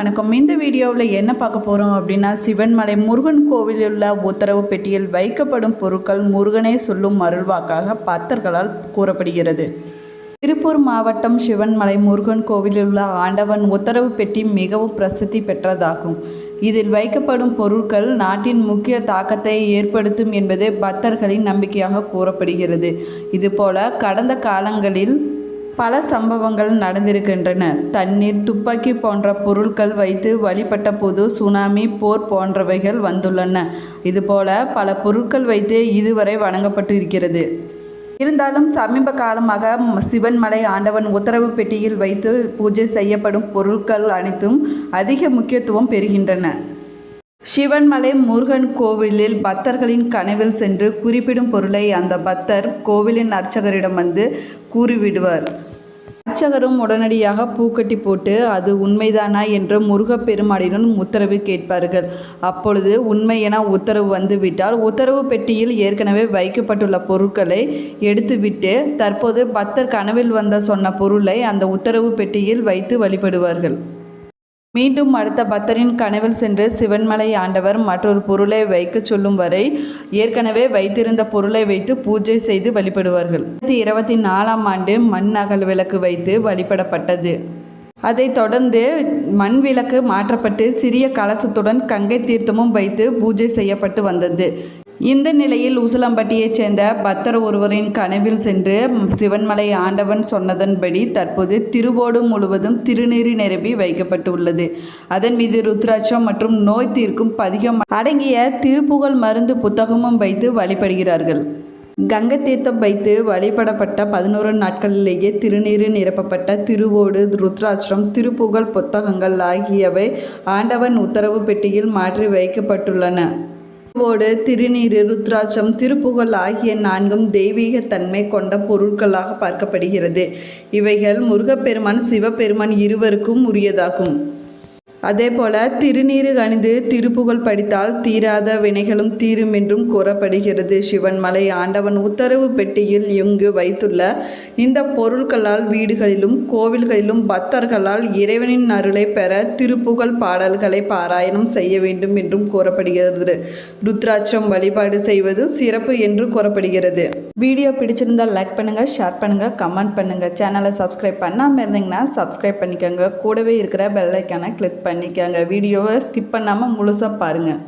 வணக்கம். இந்த வீடியோவில் என்ன பார்க்க போகிறோம் அப்படின்னா, சிவன்மலை முருகன் கோவிலில் உள்ள உத்தரவு பெட்டியில் வைக்கப்படும் பொருட்கள் முருகனே சொல்லும் அருள்வாக்காக பக்தர்களால் கூறப்படுகிறது. திருப்பூர் மாவட்டம் சிவன்மலை முருகன் கோவிலில் உள்ள ஆண்டவன் உத்தரவு பெட்டி மிகவும் பிரசித்தி பெற்றதாகும். இதில் வைக்கப்படும் பொருட்கள் நாட்டின் முக்கிய தாக்கத்தை ஏற்படுத்தும் என்பது பக்தர்களின் நம்பிக்கையாக கூறப்படுகிறது. இதுபோல கடந்த காலங்களில் பல சம்பவங்கள் நடந்திருக்கின்றன. தண்ணீர், துப்பாக்கி போன்ற பொருட்கள் வைத்து வழிபட்ட போது சுனாமி, போர் போன்றவைகள் வந்துள்ளன. இதுபோல பல பொருட்கள் வைத்து இதுவரை வணங்கப்பட்டு இருக்கிறது. இருந்தாலும் சமீப காலமாக சிவன்மலை ஆண்டவன் உத்தரவு பெட்டியில் வைத்து பூஜை செய்யப்படும் பொருட்கள் அனைத்தும் அதிக முக்கியத்துவம் பெறுகின்றன. சிவன்மலை முருகன் கோவிலில் பக்தர்களின் கனவில் சென்று குறிப்பிடும் பொருளை அந்த பக்தர் கோவிலின் அர்ச்சகரிடம் வந்து கூறிவிடுவார். அர்ச்சகரும் உடனடியாக பூக்கட்டி போட்டு அது உண்மைதானா என்று முருகப்பெருமானிடம் உத்தரவு கேட்பார்கள். அப்பொழுது உண்மை என உத்தரவு வந்துவிட்டால் உத்தரவு பெட்டியில் ஏற்கனவே வைக்கப்பட்டுள்ள பொருட்களை எடுத்துவிட்டு தற்போது பக்தர் கனவில் வந்த சொன்ன பொருளை அந்த உத்தரவு பெட்டியில் வைத்து வழிபடுவார்கள். மீண்டும் அடுத்த பக்தரின் கனவில் சென்று சிவன்மலை ஆண்டவர் மற்றொரு பொருளை வைக்க சொல்லும் வரை ஏற்கனவே வைத்திருந்த பொருளை வைத்து பூஜை செய்து வழிபடுவார்கள். 2024ஆம் ஆண்டு மண் அகல் விளக்கு வைத்து வழிபடப்பட்டது. அதைத் தொடர்ந்து மண் விளக்கு மாற்றப்பட்டு சிறிய கலசத்துடன் கங்கை தீர்த்தமும் வைத்து பூஜை செய்யப்பட்டு வந்தது. இந்த நிலையில் உசிலம்பட்டியைச் சேர்ந்த பக்தர் ஒருவரின் கனவில் சென்று சிவன்மலை ஆண்டவன் சொன்னதன்படி தற்போது திருவோடு முழுவதும் திருநீறு நிரப்பி வைக்கப்பட்டுள்ளது. அதன் மீது ருத்ராட்சம் மற்றும் நோய் தீர்க்கும் பதிகம் அடங்கிய திருப்புகழ் மருந்து புத்தகமும் வைத்து வழிபடுகிறார்கள். கங்கை தீர்த்தம் வைத்து வழிபடப்பட்ட 11 நாட்களிலேயே திருநீறு நிரப்பப்பட்ட திருவோடு, ருத்ராட்சம், திருப்புகழ் புத்தகங்கள் ஆகியவை ஆண்டவன் உத்தரவு பெட்டியில் மாற்றி வைக்கப்பட்டுள்ளன. திருவோடு, திருநீறு, ருத்ராட்சம், திருப்புகழ் ஆகிய 4ம் தெய்வீக தன்மை கொண்ட பொருட்களாக பார்க்கப்படுகிறது. இவைகள் முருகப்பெருமான், சிவபெருமான் இருவருக்கும் உரியதாகும். அதேபோல திருநீறு அணிந்து திருப்புகழ் படித்தால் தீராத வினைகளும் தீரும் என்றும் கூறப்படுகிறது. சிவன்மலை ஆண்டவன் உத்தரவு பெட்டியில் இங்கு வைத்துள்ள இந்த பொருட்களால் வீடுகளிலும் கோவில்களிலும் பக்தர்களால் இறைவனின் அருளை பெற திருப்புகழ் பாடல்களை பாராயணம் செய்ய வேண்டும் என்றும் கூறப்படுகிறது. ருத்ராட்சம் வழிபாடு செய்வது சிறப்பு என்று கூறப்படுகிறது. வீடியோ பிடிச்சிருந்தால் லைக் பண்ணுங்கள், ஷேர் பண்ணுங்கள், கமெண்ட் பண்ணுங்கள். சேனலை சப்ஸ்கிரைப் பண்ணாமல் இருந்தீங்கன்னா சப்ஸ்கிரைப் பண்ணிக்கோங்க. கூடவே இருக்கிற பெல் ஐக்கானை கிளிக் பண்ணிக்கோங்க. வீடியோவை ஸ்கிப் பண்ணாமல் முழுசாக பாருங்கள்.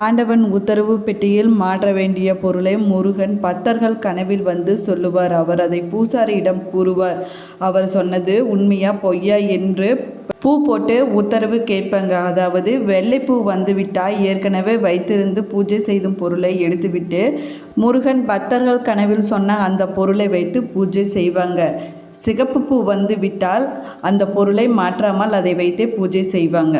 ஆண்டவன் உத்தரவு பெட்டியில் மாற்ற வேண்டிய பொருளை முருகன் பக்தர்கள் கனவில் வந்து சொல்லுவார். அவர் அதை பூசாரியிடம் கூறுவார். அவர் சொன்னது உண்மையா பொய்யா என்று பூ போட்டு உத்தரவு கேட்பாங்க. அதாவது வெள்ளைப்பூ வந்துவிட்டால் ஏற்கனவே வைத்திருந்து பூஜை செய்தும் பொருளை எடுத்துவிட்டு முருகன் பக்தர்கள் கனவில் சொன்ன அந்த பொருளை வைத்து பூஜை செய்வாங்க. சிகப்பு பூ வந்து விட்டால் அந்த பொருளை மாற்றாமல் அதை வைத்தே பூஜை செய்வாங்க.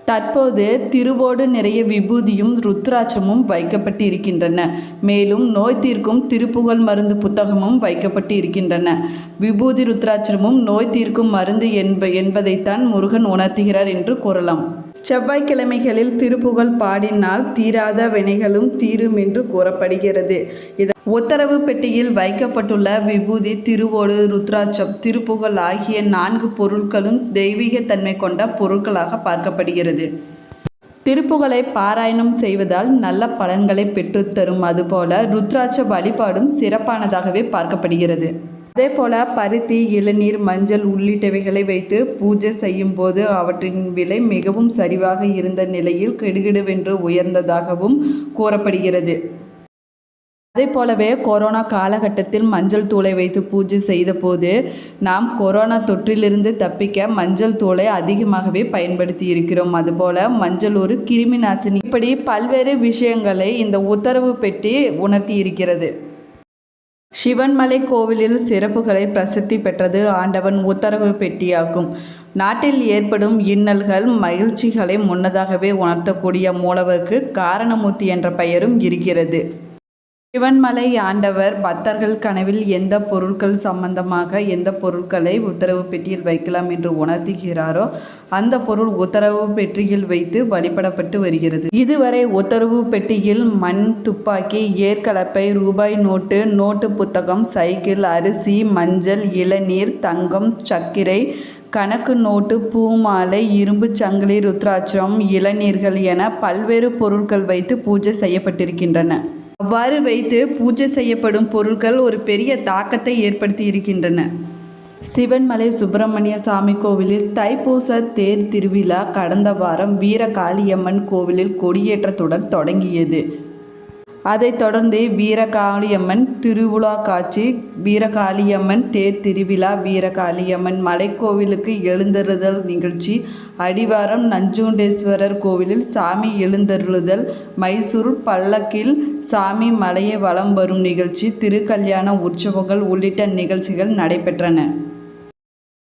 தற்போது திருவோடு நிறைய விபூதியும் ருத்ராட்சமும் வைக்கப்பட்டு இருக்கின்றன. மேலும் நோய் தீர்க்கும் திருப்புகழ் மருந்து புத்தகமும் வைக்கப்பட்டு இருக்கின்றன. விபூதி ருத்ராட்சமும் நோய் தீர்க்கும் மருந்து என்பதைத்தான் முருகன் உணர்த்துகிறார் என்று கூறலாம். செவ்வாய்க்கிழமைகளில் திருப்புகழ் பாடினால் தீராத வினைகளும் தீரும் என்று கூறப்படுகிறது. உத்தரவு பெட்டியில் வைக்கப்பட்டுள்ள விபூதி, திருவோடு, ருத்ராட்சம், திருப்புகழ் ஆகிய 4 பொருட்களும் தெய்வீக தன்மை கொண்ட பொருட்களாக பார்க்கப்படுகிறது. திருப்புகழை பாராயணம் செய்வதால் நல்ல பலன்களை பெற்றுத்தரும். அதுபோல ருத்ராட்ச வழிபாடும் சிறப்பானதாகவே பார்க்கப்படுகிறது. அதேபோல பருத்தி, இளநீர், மஞ்சள் உள்ளிட்டவைகளை வைத்து பூஜை செய்யும் போது அவற்றின் விலை மிகவும் சரிவாக இருந்த நிலையில் கிடுகிடுவென்று உயர்ந்ததாகவும் கூறப்படுகிறது. அதே போலவே கொரோனா காலகட்டத்தில் மஞ்சள் தூளை வைத்து பூஜை செய்த போது நாம் கொரோனா தொற்றிலிருந்து தப்பிக்க மஞ்சள் தூளை அதிகமாகவே பயன்படுத்தி இருக்கிறோம். அதுபோல மஞ்சள் ஒரு கிருமி நாசினி. இப்படி பல்வேறு விஷயங்களை இந்த உத்தரவு பெட்டி உணர்த்தி இருக்கிறது. சிவன்மலை கோவிலில் சிறப்புகளை பிரசித்தி பெற்றது ஆண்டவன் உத்தரவு பெட்டியாகும். நாட்டில் ஏற்படும் இன்னல்கள், மகிழ்ச்சிகளை முன்னதாகவே உணர்த்தக்கூடிய மூலவருக்கு காரணமூர்த்தி என்ற பெயரும் இருக்கிறது. சிவன்மலை ஆண்டவர் பக்தர்கள் கனவில் எந்த பொருட்கள் சம்பந்தமாக எந்த பொருட்களை உத்தரவு பெட்டியில் வைக்கலாம் என்று உணர்த்துகிறாரோ அந்த பொருள் உத்தரவு பெட்டியில் வைத்து வழிபடப்பட்டு வருகிறது. இதுவரை உத்தரவு பெட்டியில் மண், துப்பாக்கி, ஏற்கலப்பை, ரூபாய் நோட்டு புத்தகம், சைக்கிள், அரிசி, மஞ்சள், இளநீர், தங்கம், சர்க்கரை, கணக்கு நோட்டு, பூ மாலை, இரும்பு சங்கிலி, ருத்ராட்சம், இளநீர்கள் என பல்வேறு பொருட்கள் வைத்து பூஜை செய்யப்பட்டிருக்கின்றன. அவ்வாறு வைத்து பூஜை செய்யப்படும் பொருட்கள் ஒரு பெரிய தாக்கத்தை ஏற்படுத்தி இருக்கின்றன. சிவன்மலை சுப்பிரமணிய சாமி கோவிலில் தைப்பூச தேர் திருவிழா கடந்த வாரம் வீரகாளியம்மன் கோவிலில் கொடியேற்றத்துடன் தொடங்கியது. அதைத் தொடர்ந்து வீரகாளியம்மன் திருவிழா காட்சி, வீரகாளியம்மன் தேர் திருவிழா, வீரகாளியம்மன் மலைக்கோவிலுக்கு எழுந்தருளுதல் நிகழ்ச்சி, அடிவாரம் நஞ்சுண்டேஸ்வரர் கோவிலில் சாமி எழுந்தருளுதல், மைசூர் பல்லக்கில் சாமி மலையை வலம் வரும் நிகழ்ச்சி, திருக்கல்யாண உற்சவங்கள் உள்ளிட்ட நிகழ்ச்சிகள் நடைபெற்றன.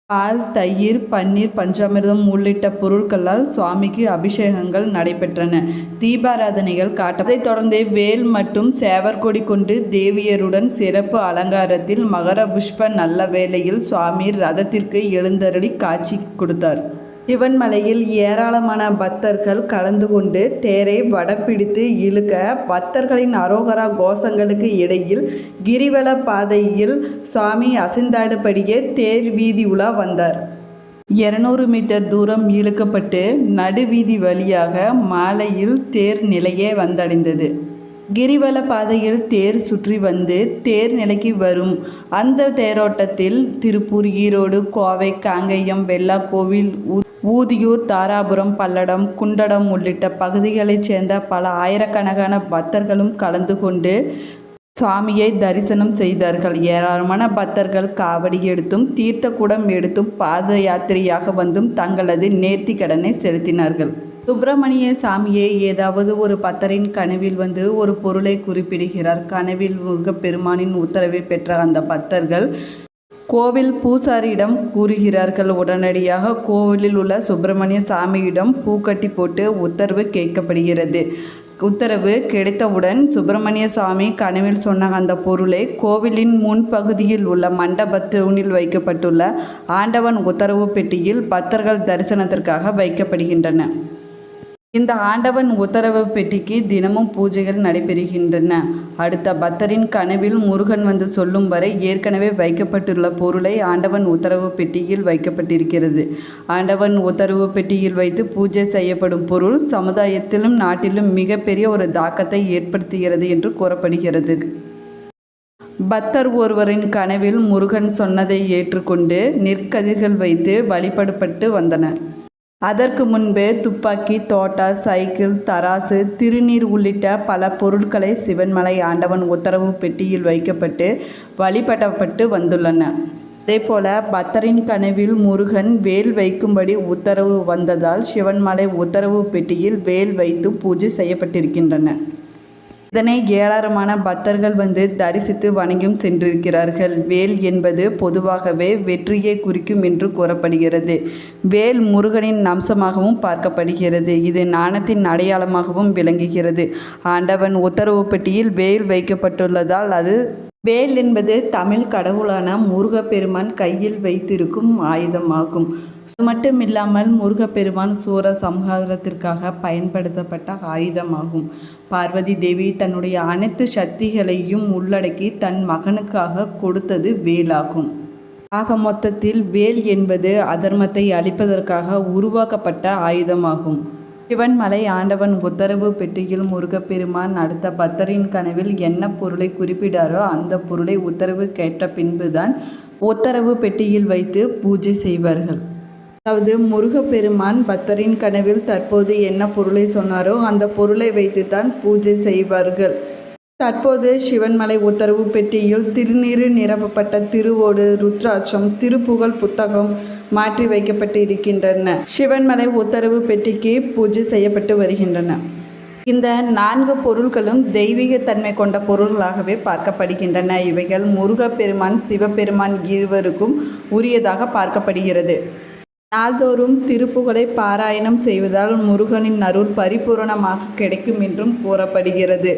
பால், தயிர், பன்னீர், பஞ்சாமிர்தம் உள்ளிட்ட பொருட்களால் சுவாமிக்கு அபிஷேகங்கள் நடைபெற்றன. தீபாராதனைகள் காட்ட. அதைத் தொடர்ந்து வேல் மற்றும் சேவற்கொடி கொண்டு தேவியருடன் சிறப்பு அலங்காரத்தில் மகர புஷ்ப நல்ல வேளையில் சுவாமி ரதத்திற்கு எழுந்தருளி காட்சி கொடுத்தார். சிவன்மலையில் ஏராளமான பக்தர்கள் கலந்து கொண்டு தேரை வடம்பிடித்து இழுக்க, பக்தர்களின் அரோகரா கோஷங்களுக்கு இடையில் கிரிவல பாதையில் சுவாமி அசைந்தாடுபடியே தேர் வீதி உலா வந்தார். 200 மீட்டர் தூரம் இழுக்கப்பட்டு நடுவீதி வழியாக மாலையில் தேர் நிலையே வந்தடைந்தது. கிரிவல பாதையில் தேர் சுற்றி வந்து தேர் நிலைக்கு வரும் அந்த தேரோட்டத்தில் திருப்பூர், ஈரோடு, கோவை, காங்கேயம், வெள்ளாக்கோவில், ஊதியூர், தாராபுரம், பல்லடம், குண்டடம் உள்ளிட்ட பகுதிகளைச் சேர்ந்த பல ஆயிரக்கணக்கான பக்தர்களும் கலந்து கொண்டு சுவாமியை தரிசனம் செய்தார்கள். ஏராளமான பக்தர்கள் காவடி எடுத்தும் தீர்த்த குடம் எடுத்தும் பாத யாத்திரையாக வந்தும் தங்களது நேர்த்தி கடனை செலுத்தினார்கள். சுப்பிரமணிய சாமியை ஏதாவது ஒரு பக்தரின் கனவில் வந்து ஒரு பொருளை குறிப்பிடுகிறார். கனவில் முருகப்பெருமானின் உத்தரவை பெற்ற அந்த பக்தர்கள் கோவில் பூசாரியிடம் கூறுகிறார்கள். உடனடியாக கோவிலில் உள்ள சுப்பிரமணிய சாமியிடம் பூக்கட்டி போட்டு உத்தரவு கேட்கப்படுகிறது. உத்தரவு கிடைத்தவுடன் சுப்பிரமணிய சாமி கனவில் சொன்ன அந்த பொருளை கோவிலின் முன்பகுதியில் உள்ள மண்டப தூணில் வைக்கப்பட்டுள்ள ஆண்டவன் உத்தரவு பெட்டியில் பக்தர்கள் தரிசனத்திற்காக வைக்கப்படுகின்றன. இந்த ஆண்டவன் உத்தரவு பெட்டிக்கு தினமும் பூஜைகள் நடைபெறுகின்றன. அடுத்த பக்தரின் கனவில் முருகன் வந்து சொல்லும் வரை ஏற்கனவே வைக்கப்பட்டுள்ள பொருளை ஆண்டவன் உத்தரவு பெட்டியில் வைக்கப்பட்டிருக்கிறது. ஆண்டவன் உத்தரவு பெட்டியில் வைத்து பூஜை செய்யப்படும் பொருள் சமுதாயத்திலும் நாட்டிலும் மிகப்பெரிய ஒரு தாக்கத்தை ஏற்படுத்துகிறது என்று கூறப்படுகிறது. பக்தர் ஒருவரின் கனவில் முருகன் சொன்னதை ஏற்றுக்கொண்டு நெற்கதிர்கள் வைத்து வழிபடப்பட்டு வந்தனர். அதற்கு முன்பே துப்பாக்கி, தோட்டா, சைக்கிள், தராசு, திருநீர் உள்ளிட்ட பல பொருட்களை சிவன்மலை ஆண்டவன் உத்தரவு பெட்டியில் வைக்கப்பட்டு வழிபடப்பட்டு வந்துள்ளன. அதேபோல பக்தரின் கனவில் முருகன் வேல் வைக்கும்படி உத்தரவு வந்ததால் சிவன்மலை உத்தரவு பெட்டியில் வேல் வைத்து பூஜை செய்யப்பட்டிருக்கின்றன. இதனை ஏராளமான பக்தர்கள் வந்து தரிசித்து வணங்கியும் சென்றிருக்கிறார்கள். வேல் என்பது பொதுவாகவே வெற்றியை குறிக்கும் என்று கூறப்படுகிறது. வேல் முருகனின் அம்சமாகவும் பார்க்கப்படுகிறது. இது ஞானத்தின் அடையாளமாகவும் விளங்குகிறது. ஆண்டவன் உத்தரவு பெட்டியில் வேல் வைக்கப்பட்டுள்ளதால் அது வேல் என்பது தமிழ் கடவுளான முருகப்பெருமான் கையில் வைத்திருக்கும் ஆயுதமாகும். அது மட்டுமில்லாமல் முருகப்பெருமான் சூர சம்ஹாரத்திற்காக பயன்படுத்தப்பட்ட ஆயுதமாகும். பார்வதி தேவி தன்னுடைய அனைத்து சக்திகளையும் உள்ளடக்கி தன் மகனுக்காக கொடுத்தது வேலாகும். ஆக மொத்தத்தில் வேல் என்பது அதர்மத்தை அழிப்பதற்காக உருவாக்கப்பட்ட ஆயுதமாகும். சிவன்மலை ஆண்டவன் உத்தரவு பெட்டியில் முருகப்பெருமான் அடுத்த பக்தரின் கனவில் என்ன பொருளை குறிப்பிடாரோ அந்த பொருளை உத்தரவு கேட்ட பின்புதான் உத்தரவு பெட்டியில் வைத்து பூஜை செய்வார்கள். அதாவது முருகப்பெருமான் பக்தரின் கனவில் தற்போது என்ன பொருளை சொன்னாரோ அந்த பொருளை வைத்துத்தான் பூஜை செய்வார்கள். தற்போது சிவன்மலை உத்தரவு பெட்டியில் திருநீறு நிரப்பப்பட்ட திருவோடு, ருத்ராட்சம், திருப்புகழ் புத்தகம் மாற்றி வைக்கப்பட்டு இருக்கின்றன. சிவன்மலை உத்தரவு பெட்டிக்கு பூஜை செய்யப்பட்டு வருகின்றன. இந்த 4 பொருட்களும் தெய்வீக தன்மை கொண்ட பொருள்களாகவே பார்க்கப்படுகின்றன. இவைகள் முருகப்பெருமான், சிவபெருமான் இருவருக்கும் உரியதாக பார்க்கப்படுகிறது. நாள்தோறும் திருப்புகழை பாராயணம் செய்வதால் முருகனின் அருள் பரிபூரணமாக கிடைக்கும் என்றும் கூறப்படுகிறது.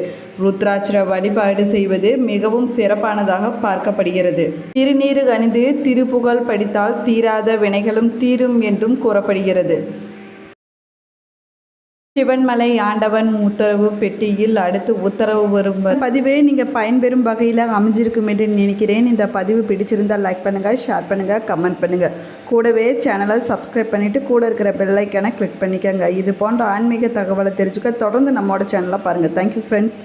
ருத்ராட்சர வழிபாடு செய்வது மிகவும் சிறப்பானதாக பார்க்கப்படுகிறது. திருநீறு அணிந்து திருப்புகழ் படித்தால் தீராத வினைகளும் தீரும் என்றும் கூறப்படுகிறது. சிவன்மலை ஆண்டவன் உத்தரவு பெட்டியில் அடுத்து உத்தரவு வரும் பதிவே நீங்கள் பயன்பெறும் வகையில் அமைஞ்சிருக்கும் என்று நினைக்கிறேன். இந்த பதிவு பிடிச்சிருந்தால் லைக் பண்ணுங்கள், ஷேர் பண்ணுங்கள், கமெண்ட் பண்ணுங்கள். கூடவே சேனலை சப்ஸ்கிரைப் பண்ணிவிட்டு கூட இருக்கிற பெல் ஐக்கானை கிளிக் பண்ணிக்கோங்க. இது போன்ற ஆன்மீக தகவலை தெரிஞ்சுக்க தொடர்ந்து நம்மளோட சேனலை பாருங்கள். Thank you friends.